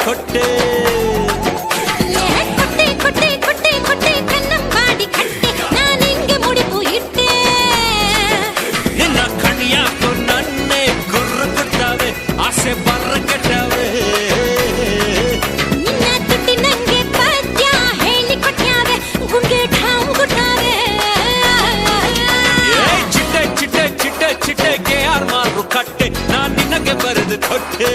ಕೊಟ್ಟೆ ನಿನ್ನ ಕಣಿಯಾಕು ನನ್ನೇ ಗುರ್ರ ಕೊಟ್ಟಾವೆ ಆಸೆ ಬರ್ರ ಕೆಟ್ಟವೆ ಚಿಟ್ಟೆ ಚಿಟ್ಟೆ ಚಿಟ್ಟೆ ಚಿಟ್ಟೆ KR ಮಾರು ಕಟ್ಟೆ ನಾನ್ ನಿನಗೆ ಬರೆದು ಕೊಟ್ಟೆ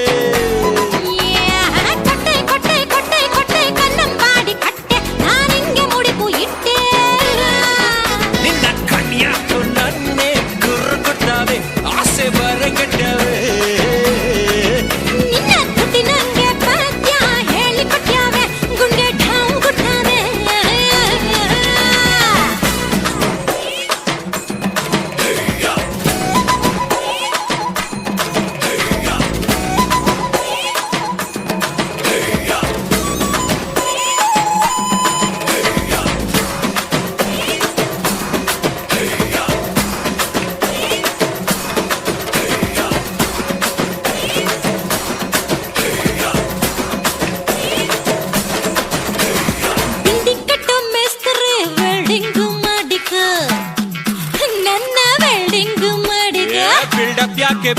ನಿನ್ನ ಕಣ್ಯಾಕು ನನ್ನೇ ಗುರ್ರ ಕೊಟ್ಟಾವೆ ಆಸೆ ಬರ್ರ ಕೆಟ್ಟವೆ ಬಿಲ್ಡಪ್ ಯಾಕೆ